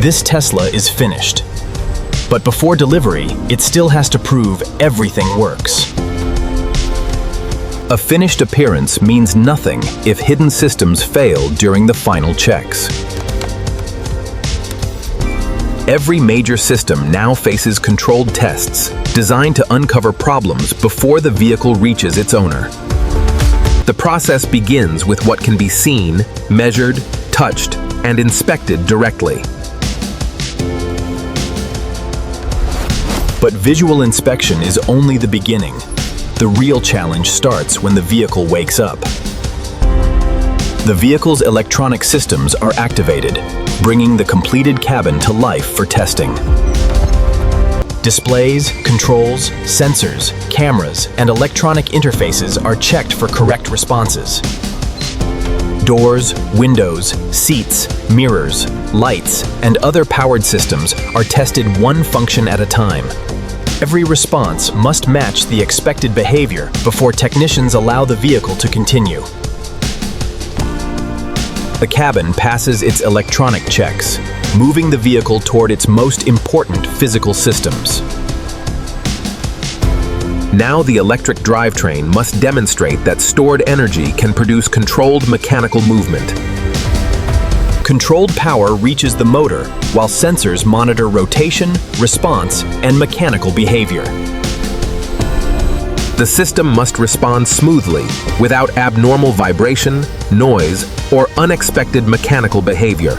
This Tesla is finished. But before delivery, it still has to prove everything works. A finished appearance means nothing if hidden systems fail during the final checks. Every major system now faces controlled tests designed to uncover problems before the vehicle reaches its owner. The process begins with what can be seen, measured, touched, and inspected directly. But visual inspection is only the beginning. The real challenge starts when the vehicle wakes up. The vehicle's electronic systems are activated, bringing the completed cabin to life for testing. Displays, controls, sensors, cameras, and electronic interfaces are checked for correct responses. Doors, windows, seats, mirrors, lights, and other powered systems are tested one function at a time. Every response must match the expected behavior before technicians allow the vehicle to continue. The cabin passes its electronic checks, moving the vehicle toward its most important physical systems. Now the electric drivetrain must demonstrate that stored energy can produce controlled mechanical movement. Controlled power reaches the motor, while sensors monitor rotation, response, and mechanical behavior. The system must respond smoothly, without abnormal vibration, noise, or unexpected mechanical behavior.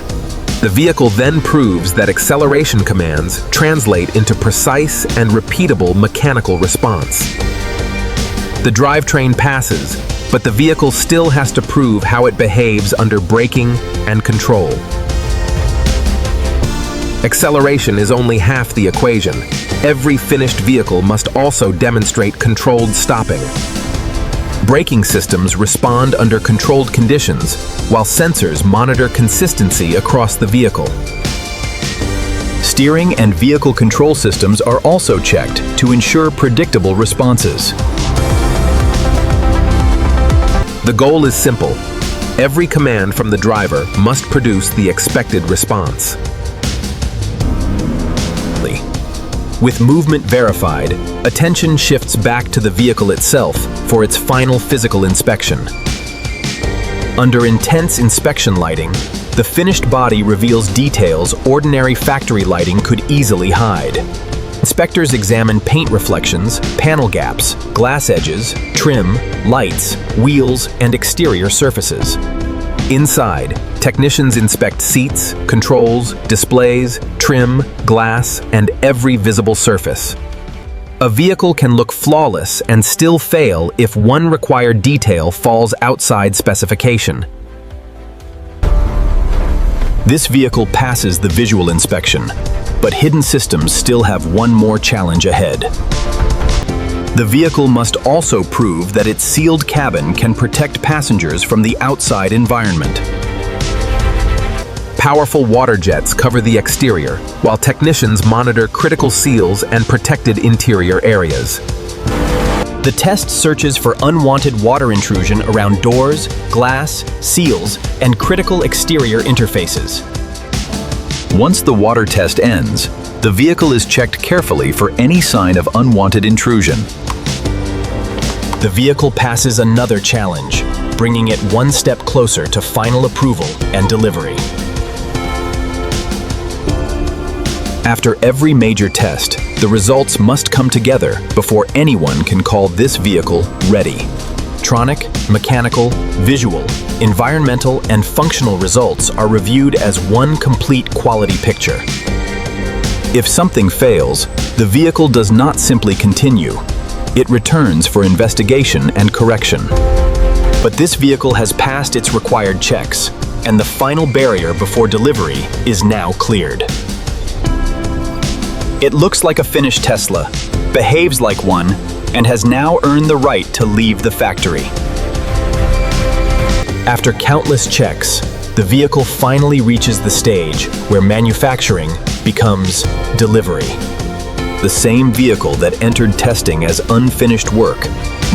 The vehicle then proves that acceleration commands translate into precise and repeatable mechanical response. The drivetrain passes, but the vehicle still has to prove how it behaves under braking and control. Acceleration is only half the equation. Every finished vehicle must also demonstrate controlled stopping. Braking systems respond under controlled conditions, while sensors monitor consistency across the vehicle. Steering and vehicle control systems are also checked to ensure predictable responses. The goal is simple. Every command from the driver must produce the expected response. With movement verified, attention shifts back to the vehicle itself for its final physical inspection. Under intense inspection lighting, the finished body reveals details ordinary factory lighting could easily hide. Inspectors examine paint reflections, panel gaps, glass edges, trim, lights, wheels, and exterior surfaces. Inside, technicians inspect seats, controls, displays, trim, glass, and every visible surface. A vehicle can look flawless and still fail if one required detail falls outside specification. This vehicle passes the visual inspection, but hidden systems still have one more challenge ahead. The vehicle must also prove that its sealed cabin can protect passengers from the outside environment. Powerful water jets cover the exterior, while technicians monitor critical seals and protected interior areas. The test searches for unwanted water intrusion around doors, glass, seals, and critical exterior interfaces. Once the water test ends, the vehicle is checked carefully for any sign of unwanted intrusion. The vehicle passes another challenge, bringing it one step closer to final approval and delivery. After every major test, the results must come together before anyone can call this vehicle ready. Electronic, mechanical, visual, environmental, and functional results are reviewed as one complete quality picture. If something fails, the vehicle does not simply continue. It returns for investigation and correction. But this vehicle has passed its required checks, and the final barrier before delivery is now cleared. It looks like a finished Tesla, behaves like one, and has now earned the right to leave the factory. After countless checks, the vehicle finally reaches the stage where manufacturing becomes delivery. The same vehicle that entered testing as unfinished work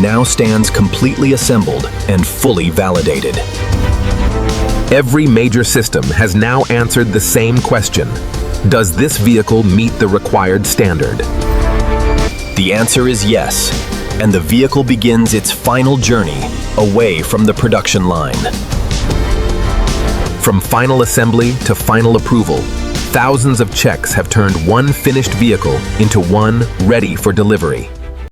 now stands completely assembled and fully validated. Every major system has now answered the same question. Does this vehicle meet the required standard? The answer is yes, and the vehicle begins its final journey away from the production line. From final assembly to final approval, thousands of checks have turned one finished vehicle into one ready for delivery.